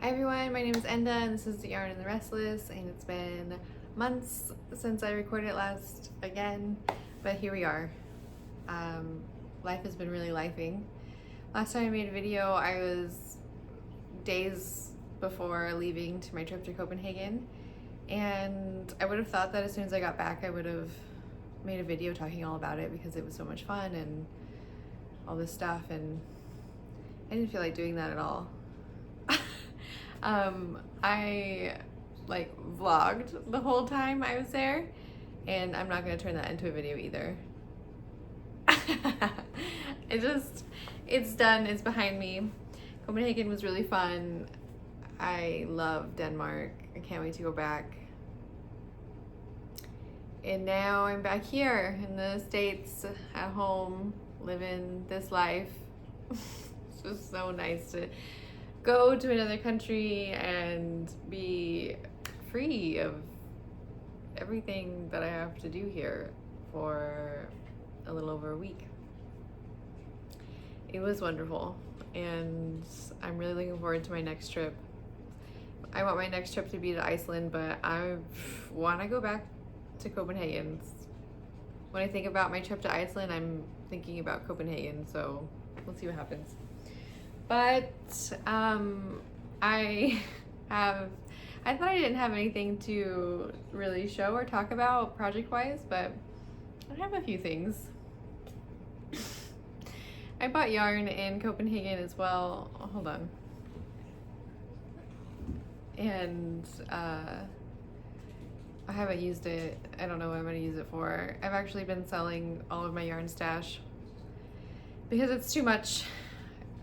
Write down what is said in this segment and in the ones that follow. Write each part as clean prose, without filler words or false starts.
Hi everyone, my name is Enda and this is the Yarn and the Restless, and it's been months since I recorded it last again, but here we are. Life has been really lifing. Last time I made a video, I was days before leaving to my trip to Copenhagen, and I would have thought that as soon as I got back I would have made a video talking all about it because it was so much fun and all this stuff, and I didn't feel like doing that at all. I vlogged the whole time I was there, and I'm not gonna turn that into a video either. It's done, it's behind me. Copenhagen was really fun. I love Denmark. I can't wait to go back. And now I'm back here in the States at home, living this life. It's just so nice to go to another country and be free of everything that I have to do here for a little over a week. It was wonderful, and I'm really looking forward to my next trip. I want my next trip to be to Iceland, but I want to go back to Copenhagen. When I think about my trip to Iceland, I'm thinking about Copenhagen, so we'll see what happens. But I thought I didn't have anything to really show or talk about project-wise, but I have a few things. I bought yarn in Copenhagen as well. Oh, hold on. And I haven't used it. I don't know what I'm gonna use it for. I've actually been selling all of my yarn stash because it's too much.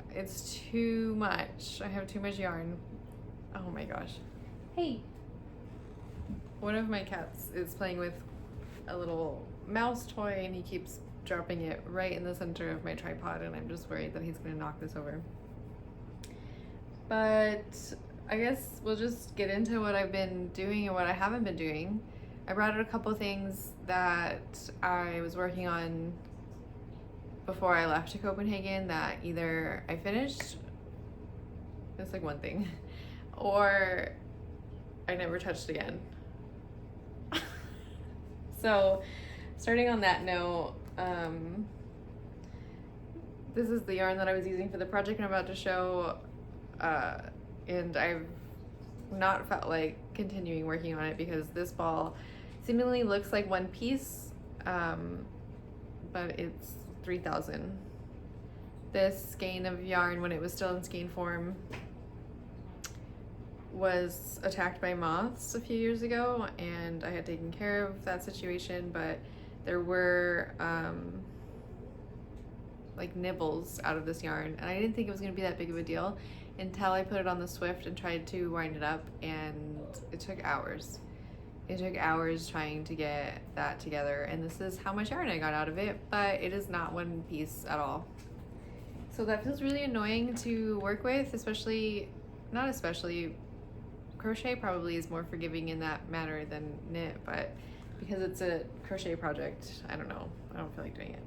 It's too much. I have too much yarn. Oh my gosh. Hey. One of my cats is playing with a little mouse toy and he keeps dropping it right in the center of my tripod, and I'm just worried that he's gonna knock this over. But I guess we'll just get into what I've been doing and what I haven't been doing. I brought out a couple things that I was working on before I left to Copenhagen that either I finished, it's like one thing, or I never touched again. So starting on that note, this is the yarn that I was using for the project I'm about to show, and I've not felt like continuing working on it because this ball seemingly looks like one piece, but it's 3,000. This skein of yarn, when it was still in skein form, was attacked by moths a few years ago, and I had taken care of that situation, but there were like nibbles out of this yarn, and I didn't think it was going to be that big of a deal until I put it on the Swift and tried to wind it up, and it took hours. It took hours trying to get that together, and this is how much yarn I got out of it, but it is not one piece at all. So that feels really annoying to work with, not especially, crochet probably is more forgiving in that manner than knit, but because it's a crochet project, I don't know, I don't feel like doing it.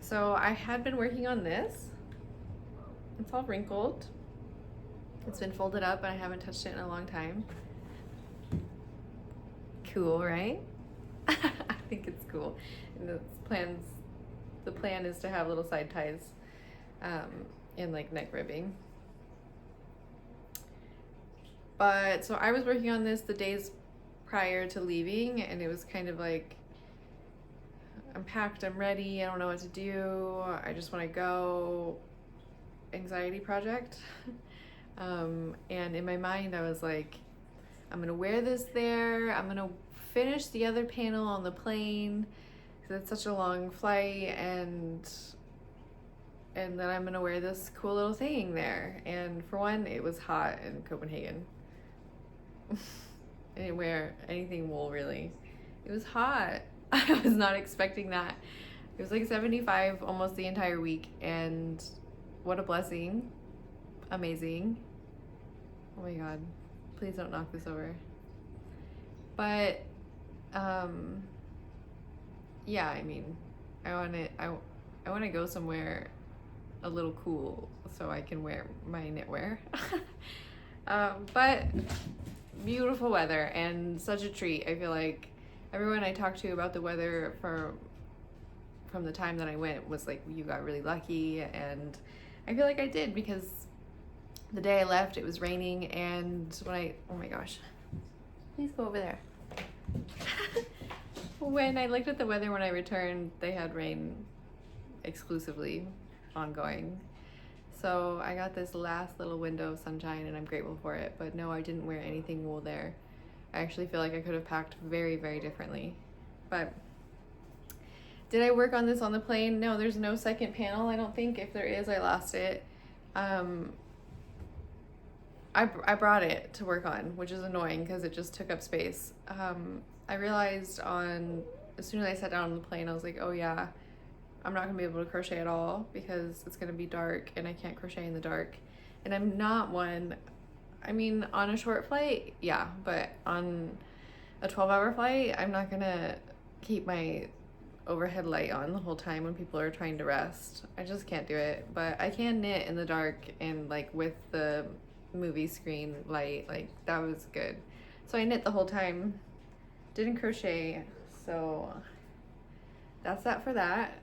So I had been working on this. It's all wrinkled. It's been folded up and I haven't touched it in a long time. Cool, right? I think it's cool. And the plan is to have little side ties and like neck ribbing. But so I was working on this the days prior to leaving, and it was kind of like, I'm packed, I'm ready, I don't know what to do, I just want to go, anxiety project. And in my mind I was like, I'm gonna wear this there, I'm gonna finish the other panel on the plane because it's such a long flight, and then I'm gonna wear this cool little thing there. And for one, it was hot in Copenhagen. I didn't wear anything wool really. It was hot. I was not expecting that. It was like 75 almost the entire week, and what a blessing. Amazing. Oh my god. Please don't knock this over. But yeah, I mean, I want to go somewhere a little cool so I can wear my knitwear. But beautiful weather and such a treat. I feel like everyone I talked to about the weather from the time that I went was like, you got really lucky, and I feel like I did, because the day I left it was raining, and oh my gosh, please go over there. When I looked at the weather when I returned, they had rain exclusively ongoing. So I got this last little window of sunshine, and I'm grateful for it. But no, I didn't wear anything wool there. I actually feel like I could have packed very, very differently. But did I work on this on the plane? No, there's no second panel, I don't think. If there is, I lost it. I brought it to work on, which is annoying because it just took up space. I realized as soon as I sat down on the plane, I was like, oh yeah, I'm not gonna be able to crochet at all because it's gonna be dark and I can't crochet in the dark. And I'm not one, I mean, on a short flight, yeah, but on a 12-hour flight, I'm not gonna keep my overhead light on the whole time when people are trying to rest. I just can't do it. But I can knit in the dark and like with the movie screen light, like that was good. So I knit the whole time, didn't crochet, so that's that for that.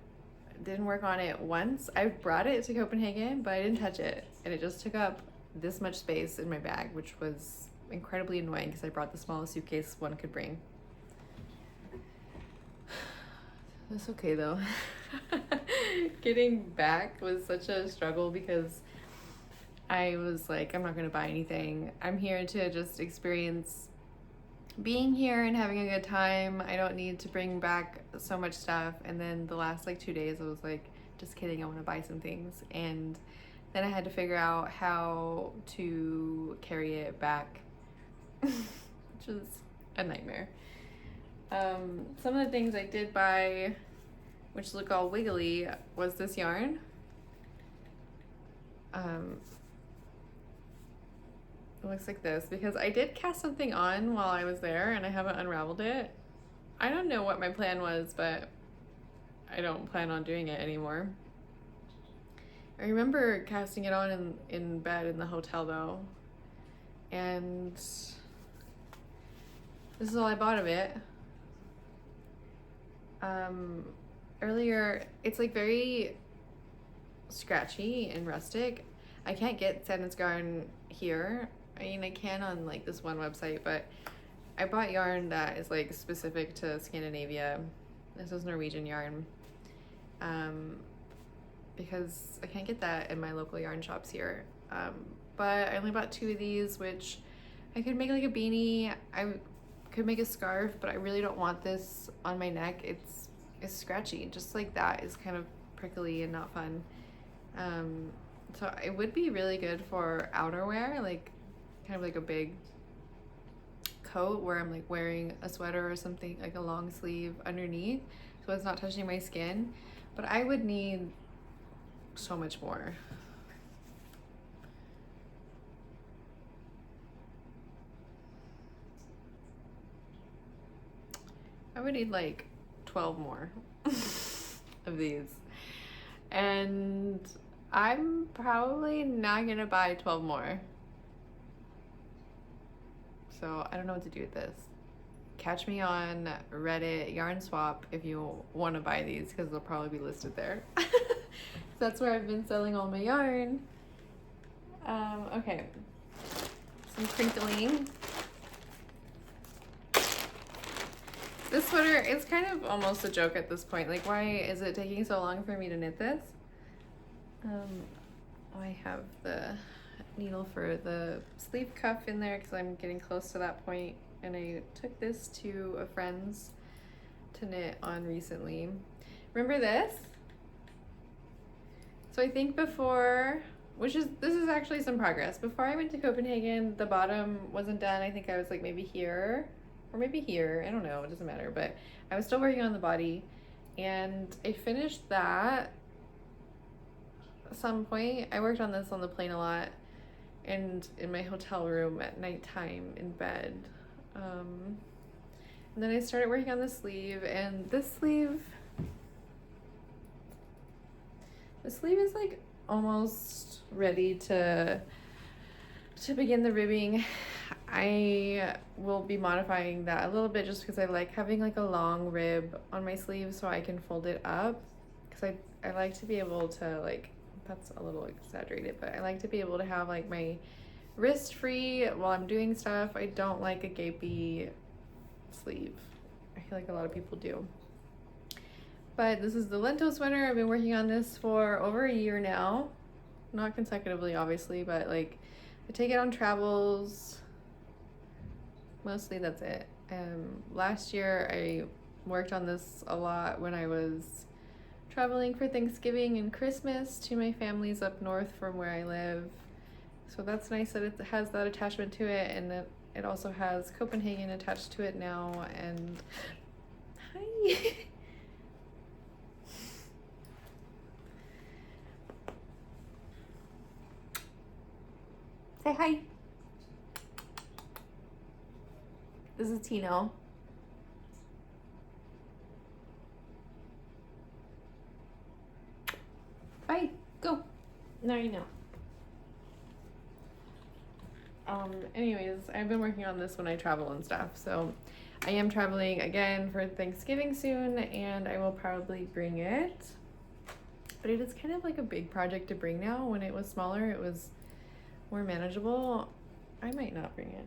Didn't work on it once. I brought it to Copenhagen, but I didn't touch it, and it just took up this much space in my bag, which was incredibly annoying because I brought the smallest suitcase one could bring. That's okay though. Getting back was such a struggle because I was like, I'm not gonna buy anything. I'm here to just experience being here and having a good time. I don't need to bring back so much stuff. And then the last like 2 days, I was like, just kidding, I want to buy some things. And then I had to figure out how to carry it back, which was a nightmare. Some of the things I did buy, which look all wiggly, was this yarn. It looks like this because I did cast something on while I was there and I haven't unraveled it. I don't know what my plan was, but I don't plan on doing it anymore. I remember casting it on in bed in the hotel though, and this is all I bought of it. Earlier, it's like very scratchy and rustic. I can't get Sandnes yarn here. I mean, I can on like this one website, but I bought yarn that is like specific to Scandinavia. This is Norwegian yarn, because I can't get that in my local yarn shops here. But I only bought 2 of these, which I could make like a beanie. I could make a scarf, but I really don't want this on my neck. It's scratchy, just like that is kind of prickly and not fun. So it would be really good for outerwear, like kind of like a big coat where I'm like wearing a sweater or something, like a long sleeve underneath, so it's not touching my skin. But I would need so much more. I would need like 12 more of these, and I'm probably not gonna buy 12 more. So I don't know what to do with this. Catch me on Reddit Yarn Swap if you want to buy these, because they'll probably be listed there. That's where I've been selling all my yarn. Okay, some crinkling. This sweater is kind of almost a joke at this point. Like, why is it taking so long for me to knit this? I have the needle for the sleeve cuff in there because I'm getting close to that point, and I took this to a friend's to knit on recently. Remember this? So I think before, this is actually some progress. Before I went to Copenhagen, the bottom wasn't done. I think I was like maybe here or maybe here. I don't know, it doesn't matter. But I was still working on the body, and I finished that at some point. I worked on this on the plane a lot and in my hotel room at nighttime in bed. And then I started working on the sleeve, and the sleeve is like almost ready to to begin the ribbing, I will be modifying that a little bit just because I like having like a long rib on my sleeve so I can fold it up, because I like to be able to, like, that's a little exaggerated, but I like to be able to have like my wrist free while I'm doing stuff. I don't like a gapey sleeve. I feel like a lot of people do. But this is the Lento sweater. I've been working on this for over a year now. Not consecutively, obviously, but like I take it on travels. Mostly that's it. Last year I worked on this a lot when I was traveling for Thanksgiving and Christmas to my family's up north from where I live. So that's nice that it has that attachment to it, and that it also has Copenhagen attached to it now. And hi. Say hi. This is Tino. Bye. Go. Now you know. Anyways, I've been working on this when I travel and stuff. So I am traveling again for Thanksgiving soon, and I will probably bring it. But it is kind of like a big project to bring now. When it was smaller, it was more manageable. I might not bring it.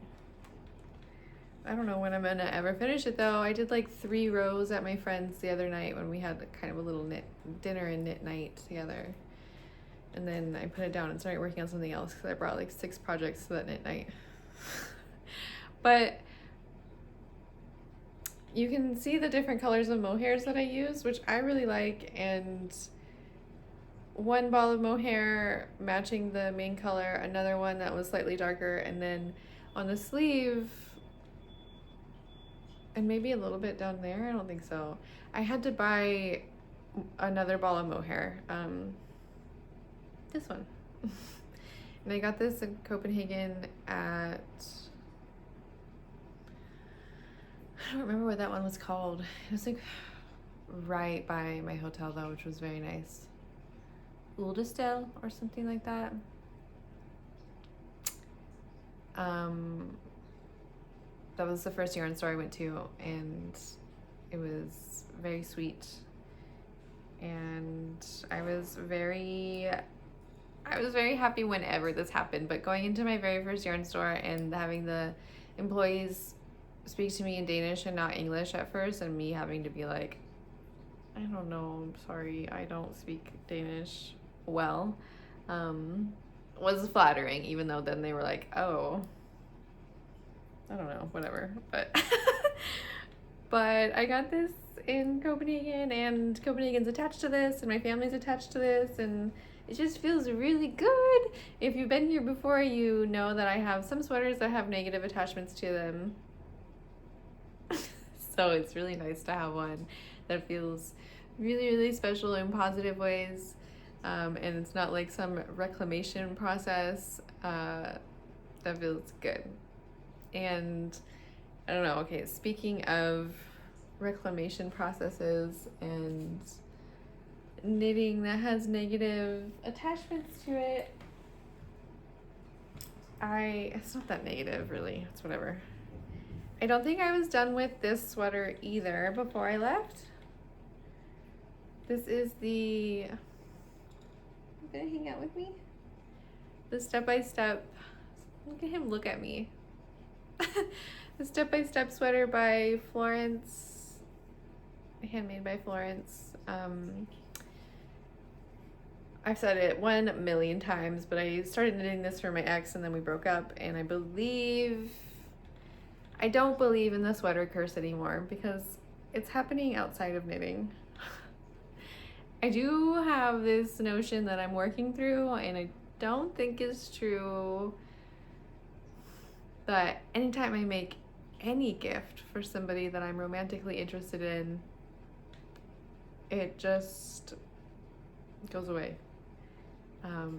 I don't know when I'm gonna ever finish it though. I did like 3 rows at my friend's the other night when we had kind of a little knit dinner and knit night together. And then I put it down and started working on something else because I brought like 6 projects to that knit night. But you can see the different colors of mohairs that I use, which I really like, and one ball of mohair matching the main color, another one that was slightly darker, and then on the sleeve, and maybe a little bit down there, I don't think so, I had to buy another ball of mohair, this one. And I got this in Copenhagen at, I don't remember what that one was called. It was like right by my hotel though, which was very nice. Uldestel or something like that. That was the first yarn store I went to, and it was very sweet. And I was very happy whenever this happened, but going into my very first yarn store and having the employees speak to me in Danish and not English at first, and me having to be like, I don't know, I'm sorry, I don't speak Danish well, was flattering, even though then they were like, oh, I don't know, whatever. But but I got this in Copenhagen, and Copenhagen's attached to this, and my family's attached to this, and it just feels really good. If you've been here before, you know that I have some sweaters that have negative attachments to them. So it's really nice to have one that feels really, really special in positive ways. And it's not like some reclamation process. That feels good. And I don't know, okay, speaking of reclamation processes and knitting that has negative attachments to it, it's not that negative really, it's whatever. I don't think I was done with this sweater either before I left. This is the, you gonna hang out with me? The step-by-step, look at him look at me. The step-by-step sweater by Florence, handmade by Florence. I've said it 1,000,000 times, but I started knitting this for my ex and then we broke up, and I don't believe in the sweater curse anymore because it's happening outside of knitting. I do have this notion that I'm working through, and I don't think it's true, that anytime I make any gift for somebody that I'm romantically interested in, it just goes away.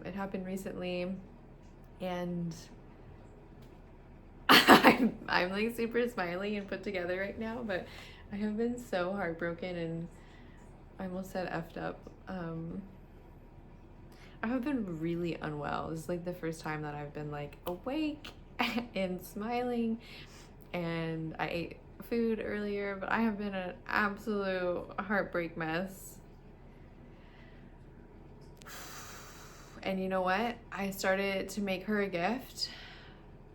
It happened recently, and I'm like super smiley and put together right now, but I have been so heartbroken, and I almost said effed up. I have been really unwell. This is like the first time that I've been like awake and smiling, and I ate food earlier, but I have been an absolute heartbreak mess. And you know what? I started to make her a gift,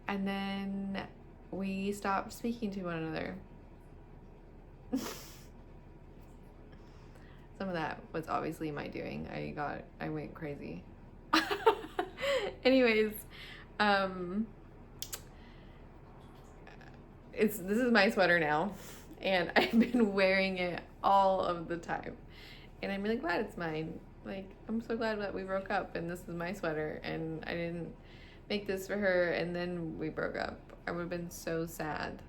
and then we stopped speaking to one another. Some of that was obviously my doing. I went crazy. Anyways, this is my sweater now, and I've been wearing it all of the time, and I'm really glad it's mine. Like, I'm so glad that we broke up and this is my sweater, and I didn't make this for her and then we broke up. I would have been so sad.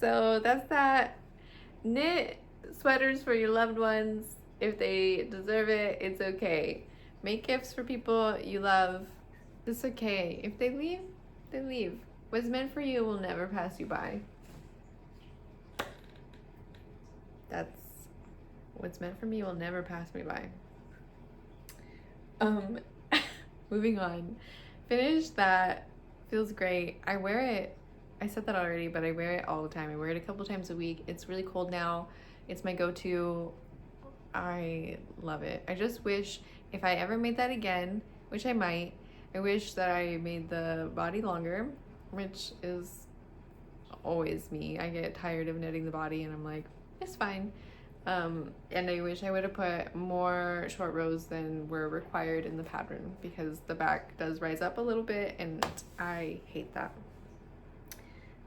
So that's that. Knit sweaters for your loved ones. If they deserve it, it's okay. Make gifts for people you love. It's okay. If they leave, they leave. What's meant for you will never pass you by. That's what's meant for me will never pass me by. Moving on. Finished that. Feels great. I wear it. I said that already, but I wear it all the time. I wear it a couple times a week. It's really cold now. It's my go-to. I love it. I just wish if I ever made that again, which I might, I wish that I made the body longer, which is always me. I get tired of knitting the body and I'm like, it's fine. And I wish I would have put more short rows than were required in the pattern, because the back does rise up a little bit and I hate that.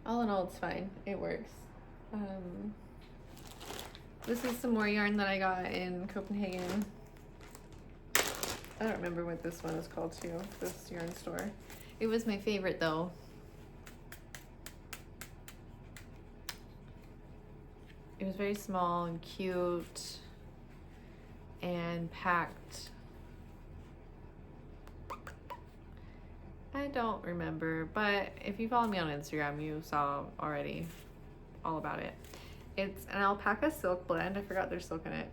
All in all, it's fine. It works. This is some more yarn that I got in Copenhagen. I don't remember what this one is called too, this yarn store. It was my favorite though. It was very small and cute and packed. I don't remember, but if you follow me on Instagram, you saw already all about it. It's an alpaca silk blend. I forgot there's silk in it.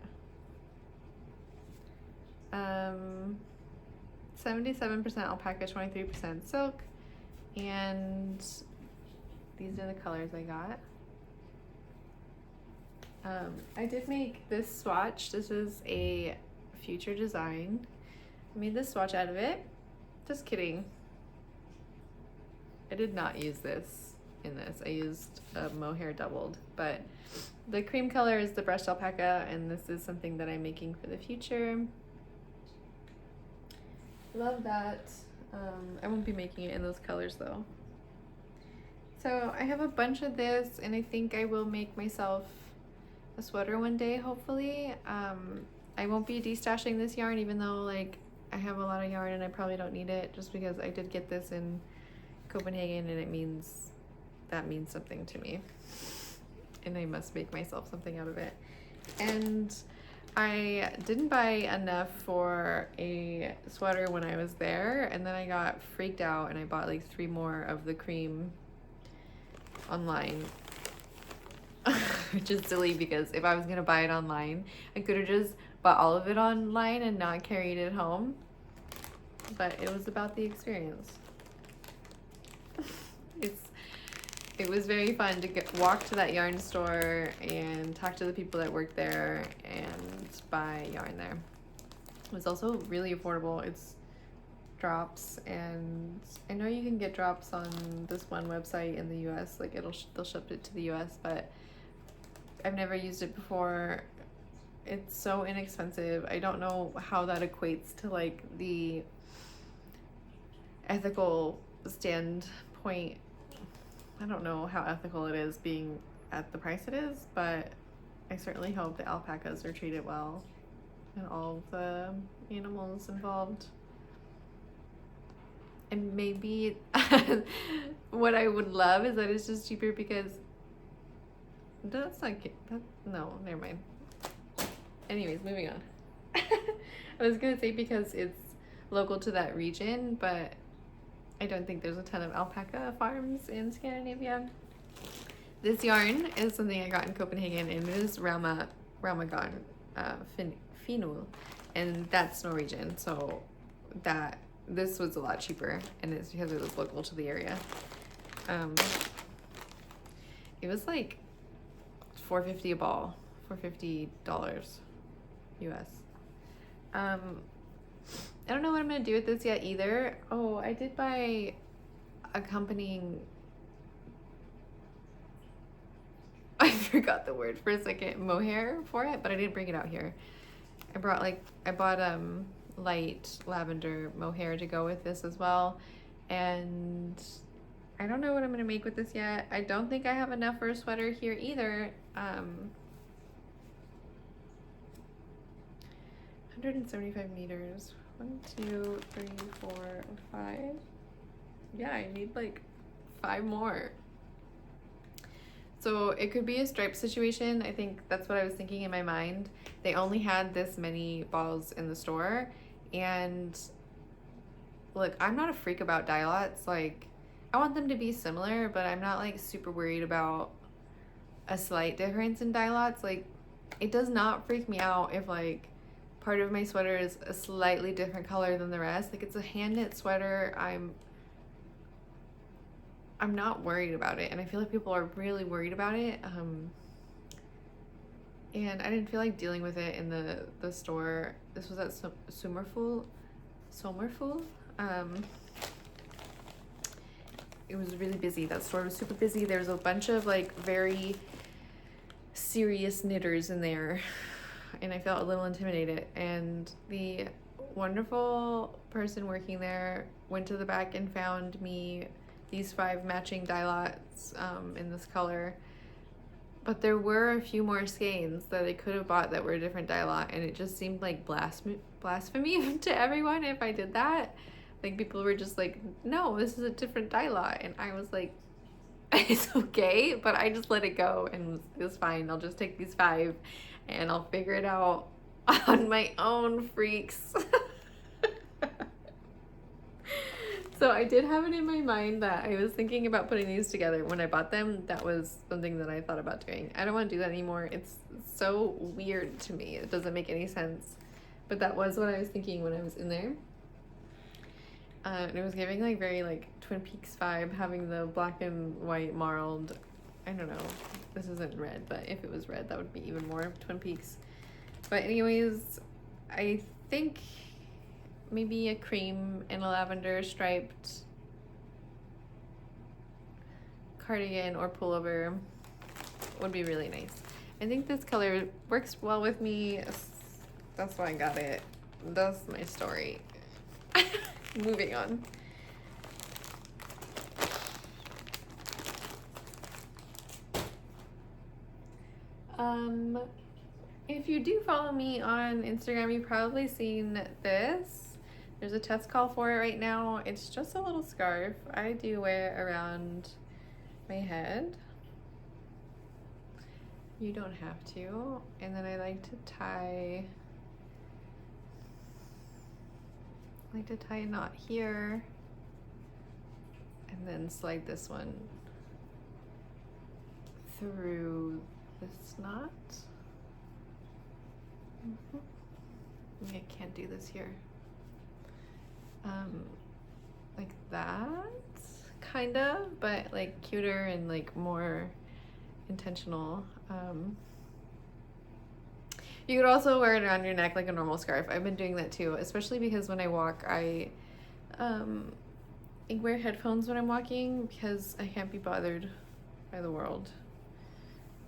77% alpaca, 23% silk. And these are the colors I got. I did make this swatch. This is a future design. I made this swatch out of it. Just kidding. I did not use this in this. I used a mohair doubled, but the cream color is the brushed alpaca, and this is something that I'm making for the future. Love that. I won't be making it in those colors though. So I have a bunch of this, and I think I will make myself a sweater one day, hopefully. I won't be destashing this yarn, even though like I have a lot of yarn and I probably don't need it, just because I did get this in Copenhagen and that means something to me, and I must make myself something out of it. And I didn't buy enough for a sweater when I was there, and then I got freaked out and I bought like 3 more of the cream online. Which is silly, because if I was gonna buy it online, I could have just bought all of it online and not carried it home. But it was about the experience. It was very fun to walk to that yarn store and talk to the people that work there and buy yarn there. It was also really affordable. It's drops, and I know you can get drops on this one website in the US, like they'll ship it to the US, but I've never used it before. It's so inexpensive. I don't know how that equates to like the ethical standpoint. I don't know how ethical it is being at the price it is, but I certainly hope the alpacas are treated well and all of the animals involved. And maybe what I would love is that it's just cheaper, because that's not no, never mind. Anyways, moving on. I was gonna say because it's local to that region, but I don't think there's a ton of alpaca farms in Scandinavia. This yarn is something I got in Copenhagen, and it is Ramagon finul, and that's Norwegian. So this was a lot cheaper, and it's because it was local to the area. It was like $4.50 a ball, $450 US. I don't know what I'm gonna do with this yet either. Oh, I did buy accompanying. I forgot the word for a second. Mohair for it, but I didn't bring it out here. I bought light lavender mohair to go with this as well, and I don't know what I'm gonna make with this yet. I don't think I have enough for a sweater here either. 175 meters. 1, 2, 3, 4, 5. Yeah, I need like 5 more. So it could be a stripe situation. I think that's what I was thinking in my mind. They only had this many balls in the store, and look, I'm not a freak about dye lots. Like, I want them to be similar, but I'm not like super worried about a slight difference in dye lots. Like, it does not freak me out if like part of my sweater is a slightly different color than the rest. Like, it's a hand knit sweater. I'm not worried about it, and I feel like people are really worried about it. And I didn't feel like dealing with it in the store. This was at Sommerfugl. It was really busy. That store was super busy. There was a bunch of like very serious knitters in there, and I felt a little intimidated. And the wonderful person working there went to the back and found me these 5 matching dye lots in this color. But there were a few more skeins that I could have bought that were a different dye lot, and it just seemed like blasphemy to everyone if I did that. Like, people were just like, no, this is a different dye lot. And I was like, it's okay, but I just let it go, and it was fine. I'll just take these 5 and I'll figure it out on my own, freaks. So I did have it in my mind that I was thinking about putting these together. When I bought them, that was something that I thought about doing. I don't want to do that anymore. It's so weird to me. It doesn't make any sense. But that was what I was thinking when I was in there. And it was giving like very like Twin Peaks vibe, having the black and white marled. I don't know. This isn't red, but if it was red, that would be even more Twin Peaks. But anyways, I think maybe a cream and a lavender striped cardigan or pullover would be really nice. I think this color works well with me. That's why I got it. That's my story. Moving on. If you do follow me on Instagram, you've probably seen this. There's a test call for it right now. It's just a little scarf. I do wear it around my head. You don't have to. And then I like to tie a knot here, and then slide this one through this knot. I can't do this here. Like that, kind of, but like cuter and like more intentional. You could also wear it around your neck like a normal scarf. I've been doing that too, especially because when I walk, I wear headphones when I'm walking because I can't be bothered by the world.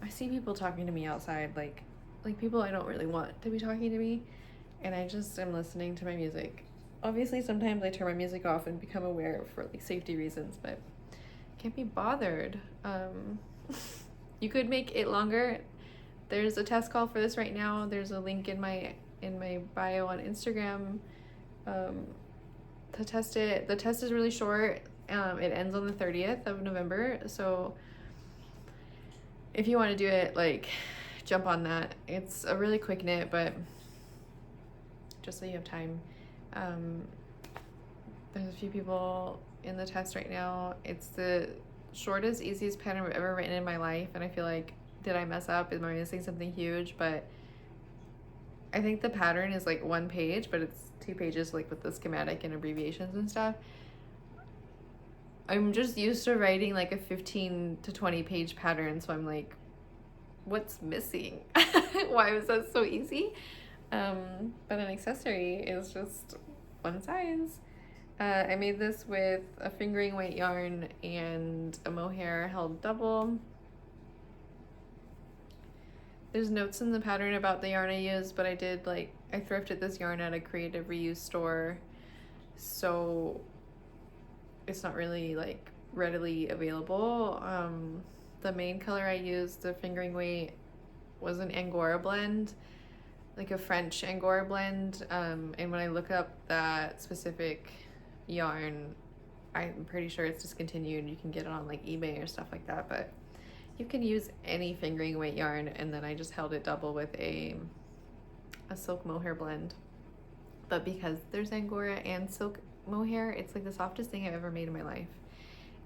I see people talking to me outside, like people I don't really want to be talking to me, and I just am listening to my music. Obviously, sometimes I turn my music off and become aware for like safety reasons, but I can't be bothered. You could make it longer. There's a test call for this right now. There's a link in my bio on Instagram to test it. The test is really short. It ends on the 30th of November. So if you want to do it, like, jump on that. It's a really quick knit, but just so you have time. There's a few people in the test right now. It's the shortest, easiest pattern I've ever written in my life, and I feel like, did I mess up? Am I missing something huge? But I think the pattern is like 1 page, but it's 2 pages like with the schematic and abbreviations and stuff. I'm just used to writing like a 15 to 20 page pattern, so I'm like, what's missing? Why was that so easy? But an accessory is just one size. I made this with a fingering weight yarn and a mohair held double. There's notes in the pattern about the yarn I used, but I thrifted this yarn at a creative reuse store, so it's not really like readily available. The main color I used, the fingering weight, was an Angora blend, like a French Angora blend. And when I look up that specific yarn, I'm pretty sure it's discontinued. You can get it on like eBay or stuff like that, but you can use any fingering weight yarn. And then I just held it double with a silk mohair blend. But because there's Angora and silk mohair, it's like the softest thing I've ever made in my life.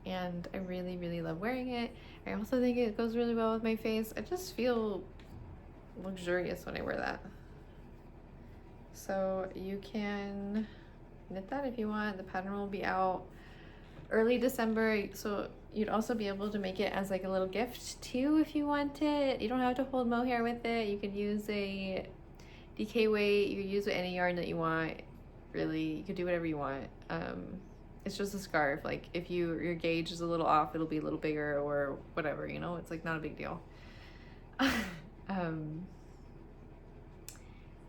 And I really, really love wearing it. I also think it goes really well with my face. I just feel luxurious when I wear that. So you can knit that if you want. The pattern will be out early December, so you'd also be able to make it as like a little gift too if you want it. You don't have to hold mohair with it. You could use a DK weight. You could use any yarn that you want. Really, you could do whatever you want. It's just a scarf. Like if your gauge is a little off, it'll be a little bigger or whatever, you know. It's like not a big deal.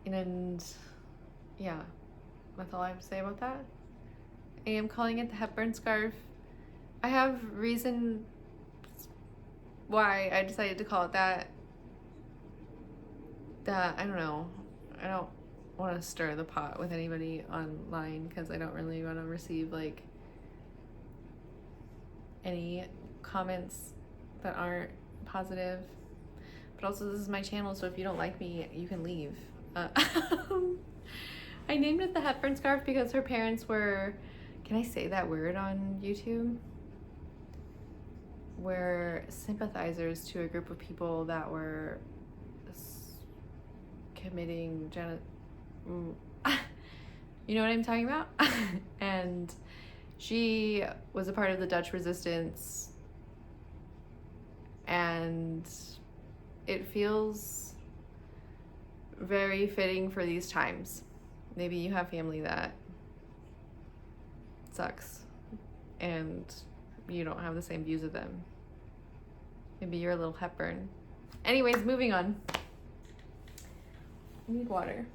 And yeah, that's all I have to say about that. I am calling it the Hepburn scarf. I have reason why I decided to call it that. I don't know. I don't want to stir the pot with anybody online because I don't really want to receive like any comments that aren't positive. But also this is my channel, so if you don't like me, you can leave. I named it the Hepburn scarf because her parents were, can I say that word on YouTube? Were sympathizers to a group of people that were committing you know what I'm talking about? And she was a part of the Dutch resistance, and it feels very fitting for these times. Maybe you have family that sucks and you don't have the same views of them. Maybe you're a little Hepburn. Anyways, moving on. I need water.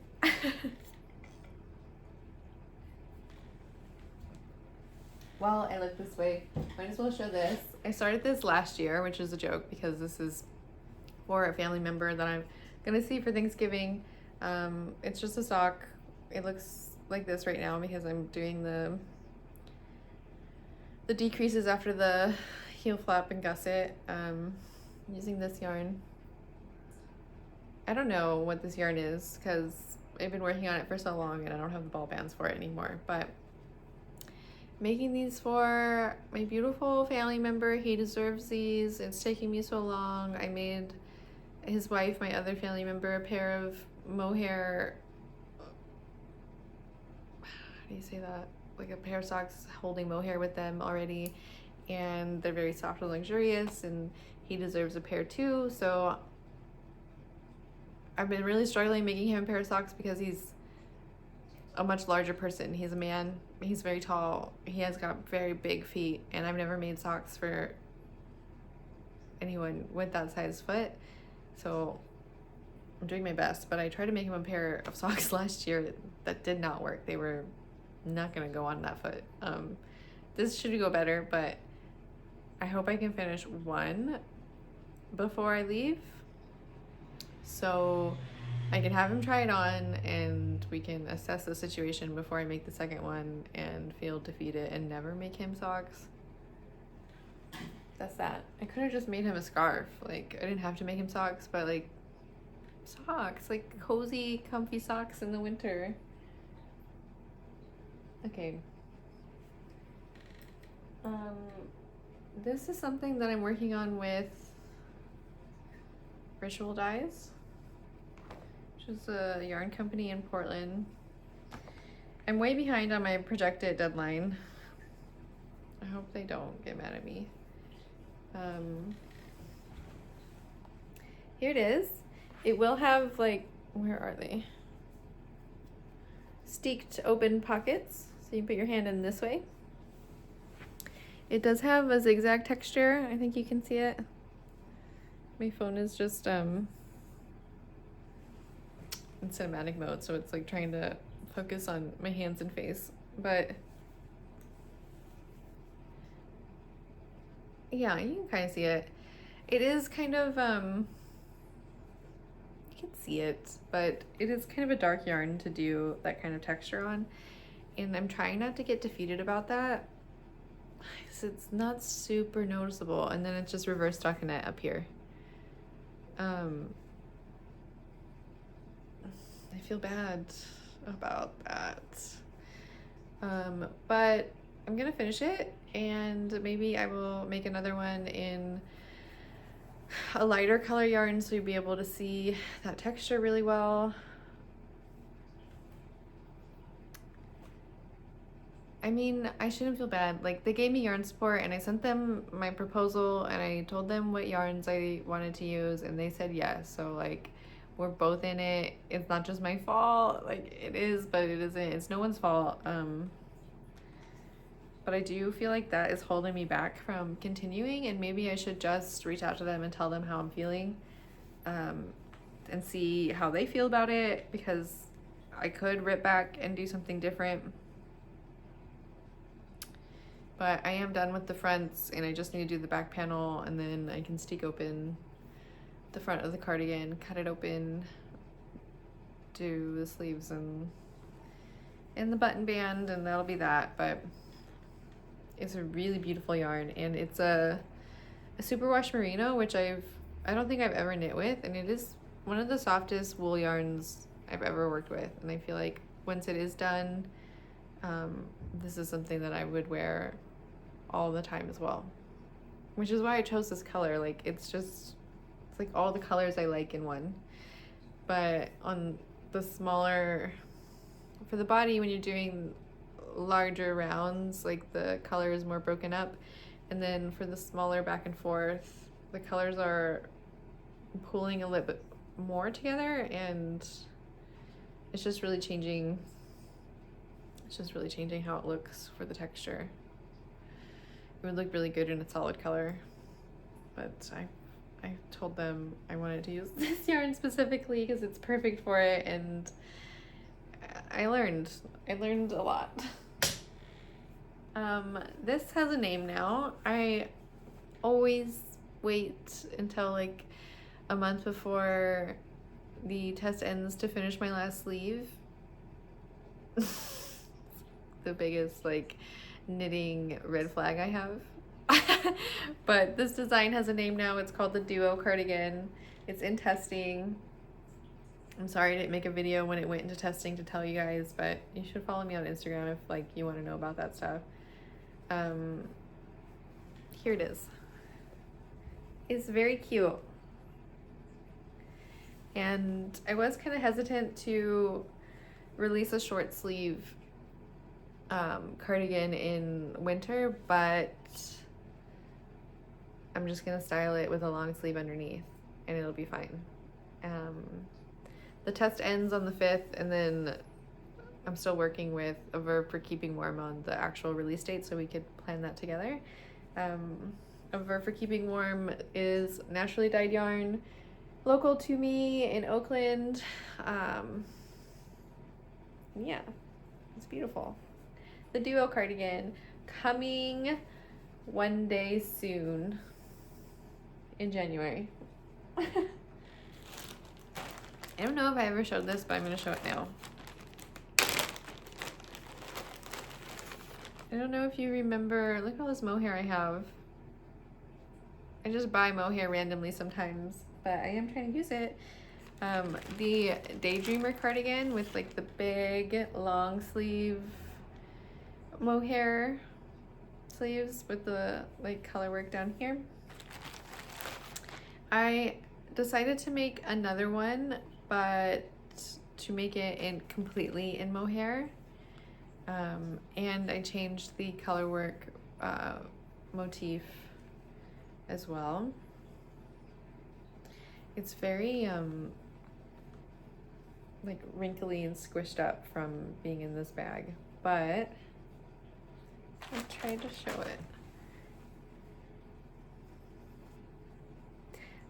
While I look this way, might as well show this. I started this last year, which is a joke because this is for a family member that I'm gonna see for Thanksgiving. It's just a sock. It looks like this right now because I'm doing the decreases after the heel flap and gusset. Using this yarn. I don't know what this yarn is because I've been working on it for so long and I don't have the ball bands for it anymore, but making these for my beautiful family member. He deserves these. It's taking me so long. I made his wife, my other family member, a pair of mohair, how do you say that? Like a pair of socks holding mohair with them already, and they're very soft and luxurious, and he deserves a pair too. So I've been really struggling making him a pair of socks because he's a much larger person. He's a man. He's very tall. He has got very big feet, and I've never made socks for anyone with that size foot. So I'm doing my best, but I tried to make him a pair of socks last year that did not work. They were not gonna go on that foot. This should go better, but I hope I can finish one before I leave, so I can have him try it on and we can assess the situation before I make the second one and feel defeated and never make him socks. That's that. I could have just made him a scarf. Like, I didn't have to make him socks, but like socks, like cozy, comfy socks in the winter. Okay. This is something that I'm working on with ritual dyes, which which is a yarn company in Portland. I'm way behind on my projected deadline. I hope they don't get mad at me. Here it is. It will have, like, where are they? Steeked open pockets, so you can put your hand in this way. It does have a zigzag texture. I think you can see it. My phone is just in cinematic mode, so it's like trying to focus on my hands and face. But yeah, you can kind of see it. It is kind of you can see it, but it is kind of a dark yarn to do that kind of texture on, and I'm trying not to get defeated about that. So it's not super noticeable, and then it's just reverse stockinette up here. I feel bad about that. But I'm gonna finish it, and maybe I will make another one in a lighter color yarn so you'll be able to see that texture really well. I mean, I shouldn't feel bad. Like, they gave me yarn support, and I sent them my proposal, and I told them what yarns I wanted to use, and they said yes. So, like, we're both in it. It's not just my fault. Like, it is, but it isn't. It's no one's fault. But I do feel like that is holding me back from continuing, and maybe I should just reach out to them and tell them how I'm feeling, and see how they feel about it, because I could rip back and do something different. But I am done with the fronts, and I just need to do the back panel, and then I can steek open the front of the cardigan, cut it open, do the sleeves and the button band, and that'll be that. But it's a really beautiful yarn, and it's a superwash merino, which I don't think I've ever knit with, and it is one of the softest wool yarns I've ever worked with. And I feel like once it is done, this is something that I would wear all the time as well, which is why I chose this color. Like, it's like all the colors I like in one. But on the smaller, for the body, when you're doing larger rounds, like, the color is more broken up, and then for the smaller back and forth, the colors are pooling a little bit more together, and it's just really changing how it looks for the texture. It would look really good in a solid color, but I told them I wanted to use this yarn specifically because it's perfect for it, and I learned a lot. This has a name now. I always wait until like a month before the test ends to finish my last sleeve. The biggest, like, knitting red flag I have. But this design has a name now. It's called the Duo Cardigan. It's in testing. I'm sorry I didn't make a video when it went into testing to tell you guys, but you should follow me on Instagram if, like, you want to know about that stuff. Here it is. It's very cute. And I was kind of hesitant to release a short sleeve cardigan in winter, but I'm just gonna style it with a long sleeve underneath, and it'll be fine. The test ends on the 5th, and then I'm still working with a verb for keeping warm on the actual release date, so we could plan that together. A verb for keeping warm is naturally dyed yarn, local to me in Oakland. Yeah, it's beautiful. The Duo Cardigan, coming one day soon in January. I don't know if I ever showed this, but I'm gonna show it now. I don't know if you remember, look at all this mohair I have. I just buy mohair randomly sometimes, but I am trying to use it. The Daydreamer cardigan with, like, the big long sleeve mohair sleeves with the, like, color work down here. I decided to make another one, but to make it in completely in mohair. And I changed the color work motif as well. It's very like wrinkly and squished up from being in this bag, but I tried to show it.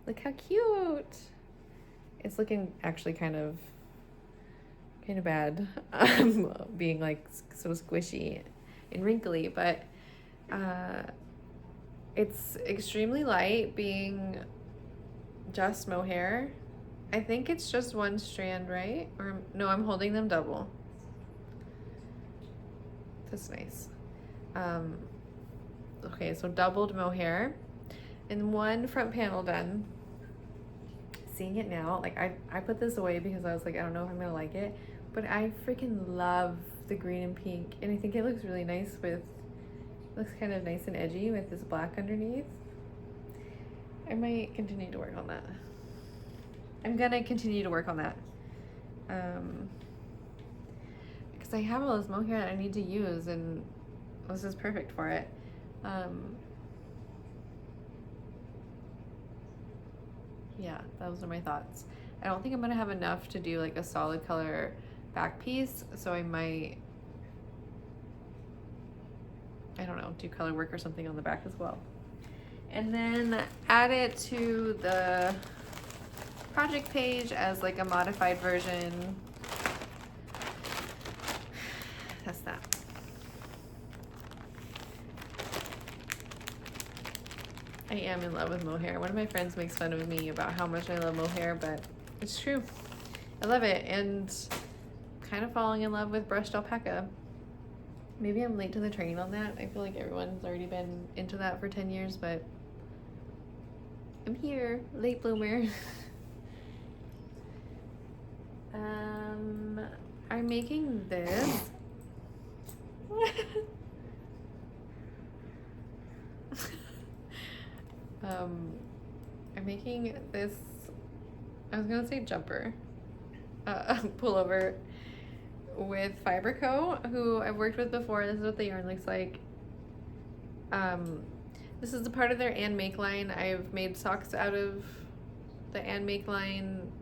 Look how cute. It's looking actually kind of bad, being like so squishy and wrinkly, but it's extremely light, being just mohair. I think it's just one strand, right? Or no, I'm holding them double. That's nice. Okay, so doubled mohair and one front panel done. Seeing it now, like I put this away because I was like, I don't know if I'm gonna like it, but I freaking love the green and pink, and I think it looks really nice with, looks kind of nice and edgy with this black underneath. I might continue to work on that. I'm gonna continue to work on that. Because I have all this mohair that I need to use, and this is perfect for it. Yeah, those are my thoughts. I don't think I'm gonna have enough to do like a solid color back piece, so I might, I don't know, do color work or something on the back as well. And then add it to the project page as like a modified version. That's that. I am in love with mohair. One of my friends makes fun of me about how much I love mohair, but it's true. I love it, and kind of falling in love with brushed alpaca. Maybe I'm late to the train on that. I feel like everyone's already been into that for 10 years, but I'm here, late bloomer. I'm making this. I'm making this, I was gonna say jumper, pullover with Fiberco, who I've worked with before. This is what the yarn looks like. This is a part of their and make line. I've made socks out of the and make line,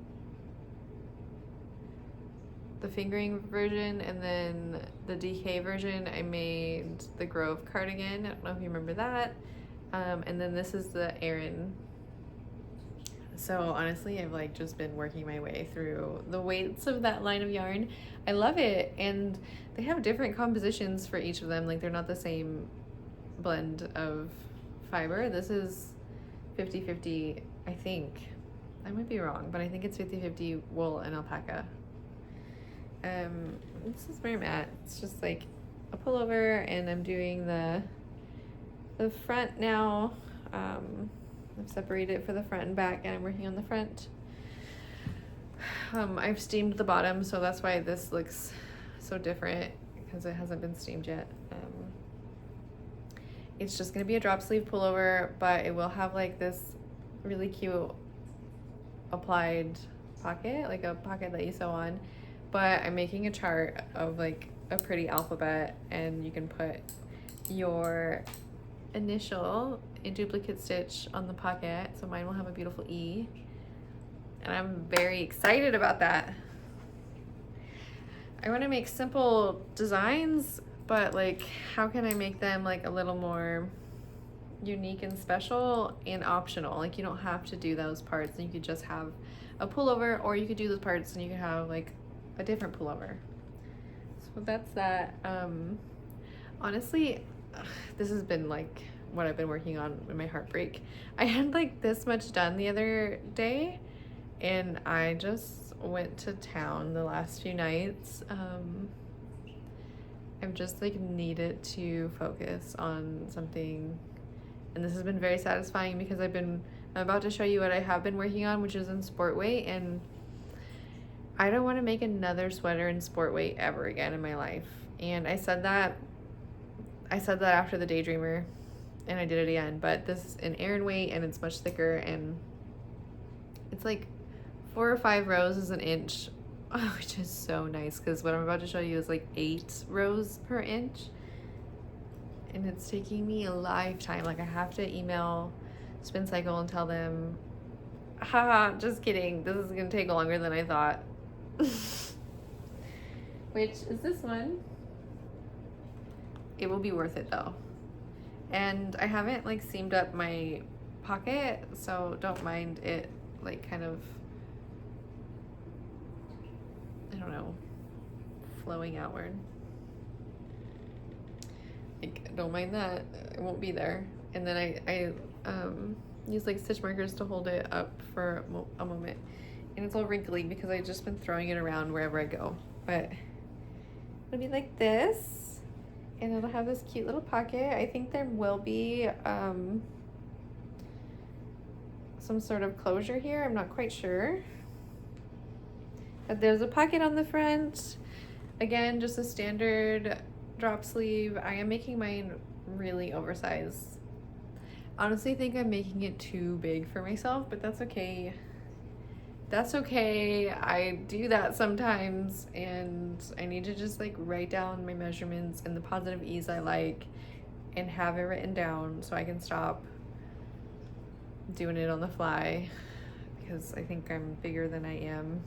the fingering version, and then the DK version I made the Grove cardigan. I don't know if you remember that. And then this is the Aran. So honestly, I've like just been working my way through the weights of that line of yarn. I love it, and they have different compositions for each of them. Like they're not the same blend of fiber. This is 50-50, I think. I might be wrong, but I think it's 50-50 wool and alpaca. This is where I'm at. It's just like a pullover, and I'm doing the front now. I've separated it for the front and back, and I'm working on the front. I've steamed the bottom, so that's why this looks so different, because it hasn't been steamed yet. It's just gonna be a drop sleeve pullover, but it will have like this really cute applied pocket, like a pocket that you sew on. But I'm making a chart of like a pretty alphabet, and you can put your initial in duplicate stitch on the pocket, so mine will have a beautiful E, and I'm very excited about that. I want to make simple designs, but like how can I make them like a little more unique and special and optional? Like you don't have to do those parts, and you could just have a pullover, or you could do those parts and you could have like a different pullover. So that's that. Honestly, this has been like what I've been working on in my heartbreak. I had like this much done the other day, and I just went to town the last few nights. I've just like needed to focus on something, and this has been very satisfying because I'm about to show you what I have been working on, which is in sport weight, and I don't want to make another sweater in sport weight ever again in my life. And I said that after the Daydreamer, and I did it again, but this is an Aran weight, and it's much thicker, and it's like 4 or 5 rows is an inch which is so nice because what I'm about to show you is like 8 rows per inch. And it's taking me a lifetime. Like I have to email Spin Cycle and tell them, haha, just kidding. This is gonna take longer than I thought. Which is this one. It will be worth it though. And I haven't like seamed up my pocket, so don't mind it like kind of, I don't know, flowing outward. Like, don't mind that. It won't be there. And then I use like stitch markers to hold it up for a moment. And it's all wrinkly because I've just been throwing it around wherever I go. But it'll be like this. And it'll have this cute little pocket. I think there will be some sort of closure here. I'm not quite sure. But there's a pocket on the front. Again, just a standard drop sleeve. I am making mine really oversized. Honestly, I think I'm making it too big for myself, but that's okay. That's okay. I do that sometimes, and I need to just like write down my measurements and the positive ease I like and have it written down so I can stop doing it on the fly because I think I'm bigger than I am.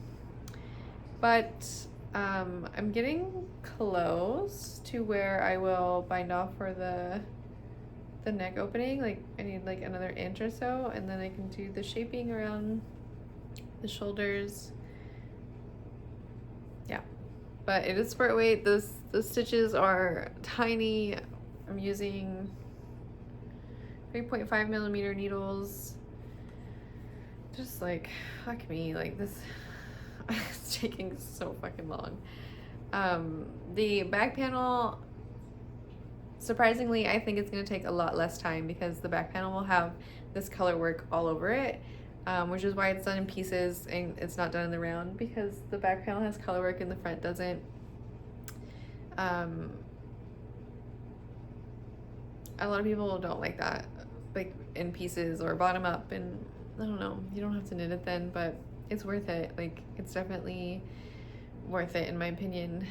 But I'm getting close to where I will bind off for the neck opening. Like I need like another inch or so, and then I can do the shaping around the shoulders. Yeah, but it is sport weight. The stitches are tiny. I'm using 3.5 millimeter needles. Just like, fuck me, like this it's taking so fucking long. The back panel, surprisingly, I think it's going to take a lot less time because the back panel will have this color work all over it, which is why it's done in pieces and it's not done in the round, because the back panel has color work and the front doesn't. A lot of people don't like that, like in pieces or bottom up, and I don't know, you don't have to knit it then, but it's worth it. Like it's definitely worth it in my opinion.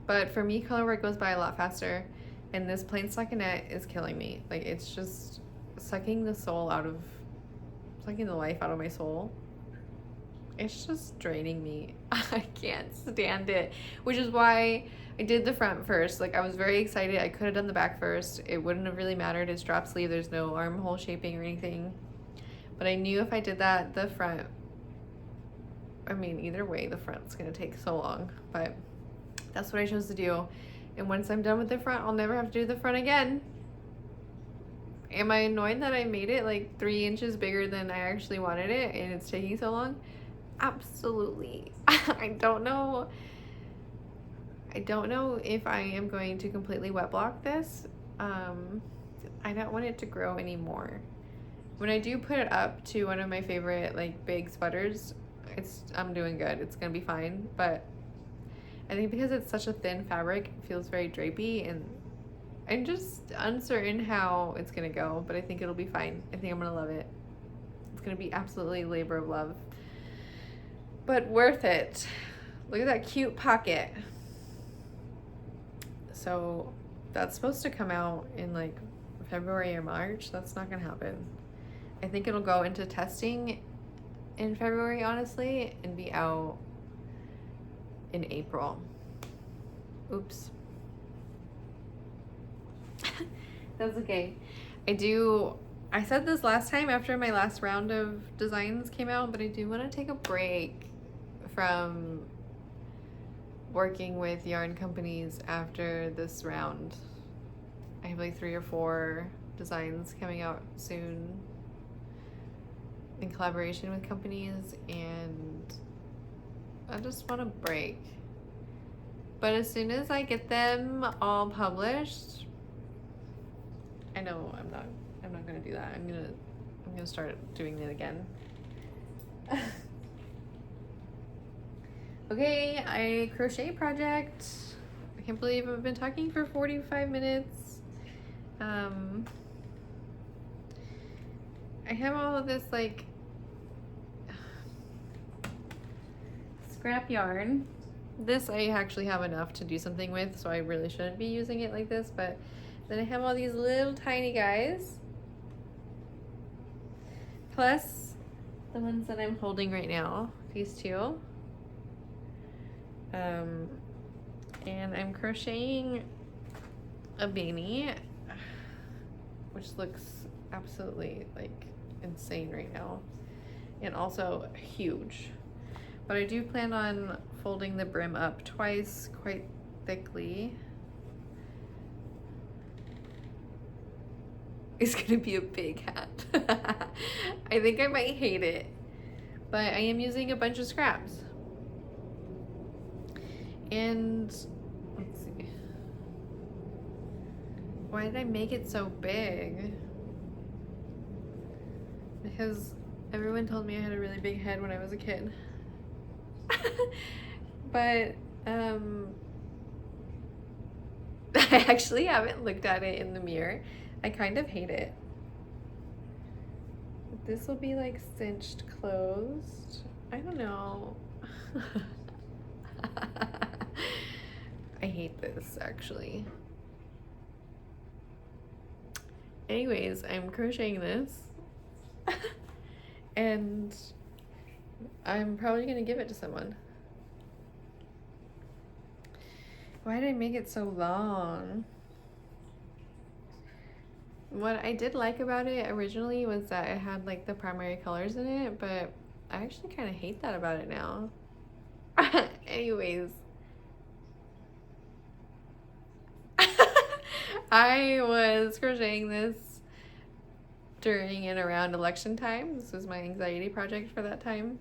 But for me, color work goes by a lot faster, and this plain stockinette is killing me. Like it's just sucking the life out of my soul. It's just draining me. I can't stand it, which is why I did the front first. Like I was very excited. I could have done the back first. It wouldn't have really mattered. It's drop sleeve. There's no armhole shaping or anything. But I knew if I did that, the front, I mean, either way, the front's gonna take so long. But that's what I chose to do. And once I'm done with the front, I'll never have to do the front again. Am I annoyed that I made it like 3 inches bigger than I actually wanted it and it's taking so long? Absolutely. I don't know if I am going to completely wet block this. I don't want it to grow anymore. When I do put it up to one of my favorite like big sweaters, I'm doing good. It's gonna be fine. But I think because it's such a thin fabric, it feels very drapey, and I'm just uncertain how it's gonna go, but I think it'll be fine. I think I'm gonna love it. It's gonna be absolutely labor of love, but worth it. Look at that cute pocket. So that's supposed to come out in like February or March. That's not gonna happen. I think it'll go into testing in February, honestly, and be out in April. Oops. That's okay. I said this last time after my last round of designs came out, but I do want to take a break from working with yarn companies after this round. I have like 3 or 4 designs coming out soon in collaboration with companies, and I just want a break. But as soon as I get them all published, I know I'm not gonna do that. I'm gonna start doing it again. Okay, a crochet project. I can't believe I've been talking for 45 minutes. I have all of this like scrap yarn. This I actually have enough to do something with, so I really shouldn't be using it like this, but then I have all these little tiny guys. Plus the ones that I'm holding right now, these two. And I'm crocheting a beanie, which looks absolutely like insane right now, and also huge. But I do plan on folding the brim up twice, quite thickly. It's gonna be a big hat. I think I might hate it, but I am using a bunch of scraps. And let's see. Why did I make it so big? Because everyone told me I had a really big head when I was a kid. But I actually haven't looked at it in the mirror. I kind of hate it. This will be like cinched closed. I don't know. I hate this actually. Anyways, I'm crocheting this and I'm probably gonna give it to someone. Why did I make it so long? What I did like about it originally was that it had like the primary colors in it, but I actually kind of hate that about it now. Anyways, I was crocheting this during and around election time. This was my anxiety project for that time.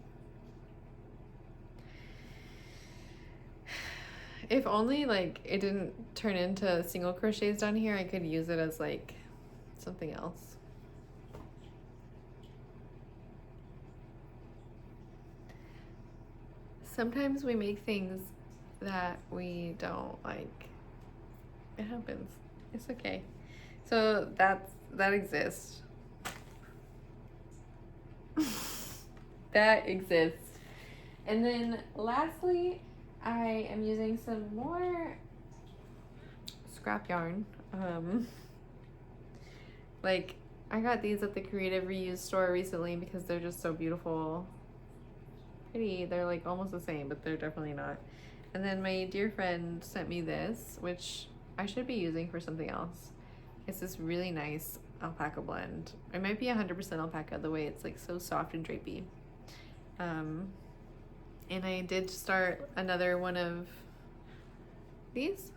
If only like it didn't turn into single crochets down here, I could use it as like something else. Sometimes we make things that we don't like. It happens. It's okay. So that exists. That exists. And then lastly, I am using some more scrap yarn. Like I got these at the Creative Reuse store recently because they're just so beautiful. Pretty. They're like almost the same, but they're definitely not. And then my dear friend sent me this, which I should be using for something else. It's this really nice alpaca blend. It might be 100% alpaca, the way it's like so soft and drapey. And I did start another one of these,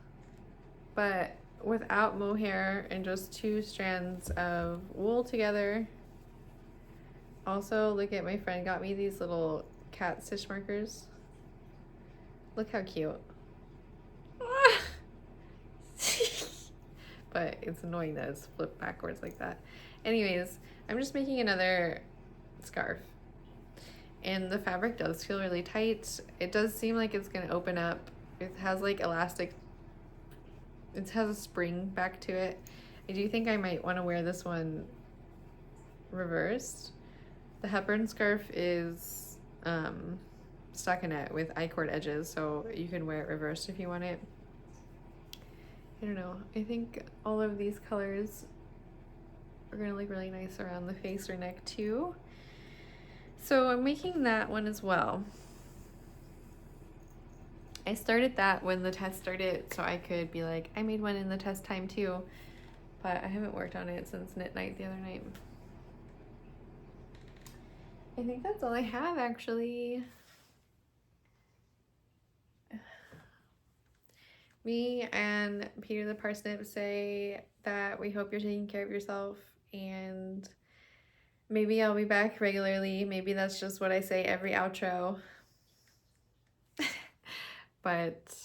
but without mohair and just 2 strands of wool together. Also, look at, my friend got me these little cat stitch markers. Look how cute. But it's annoying that it's flipped backwards like that. Anyways, I'm just making another scarf. And the fabric does feel really tight. It does seem like it's gonna open up. It has like elastic, it has a spring back to it. I do think I might wanna wear this one reversed. The Hepburn scarf is stockinette with I-cord edges, so you can wear it reversed if you want it. I don't know. I think all of these colors are gonna look really nice around the face or neck too. So I'm making that one as well. I started that when the test started so I could be like, I made one in the test time too, but I haven't worked on it since knit night the other night. I think that's all I have actually. Me and Peter the Parsnip say that we hope you're taking care of yourself, and maybe I'll be back regularly. Maybe that's just what I say every outro. But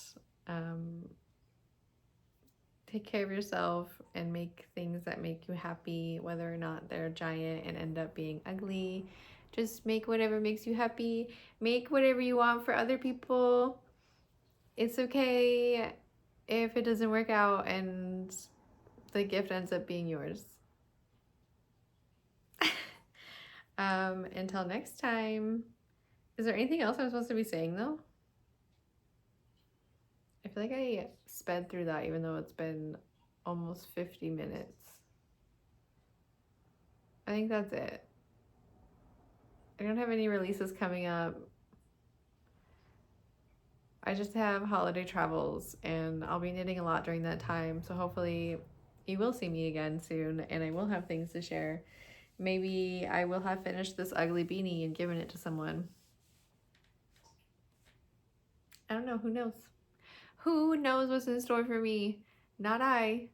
take care of yourself and make things that make you happy, whether or not they're giant and end up being ugly. Just make whatever makes you happy. Make whatever you want for other people. It's okay if it doesn't work out and the gift ends up being yours. Until next time. Is there anything else I'm supposed to be saying though? feel like I sped through that even though it's been almost 50 minutes. I think that's it. I don't have any releases coming up. I just have holiday travels and I'll be knitting a lot during that time. So hopefully you will see me again soon and I will have things to share. Maybe I will have finished this ugly beanie and given it to someone. I don't know. Who knows? Who knows what's in store for me? Not I.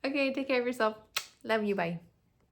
Okay, take care of yourself. Love you. Bye.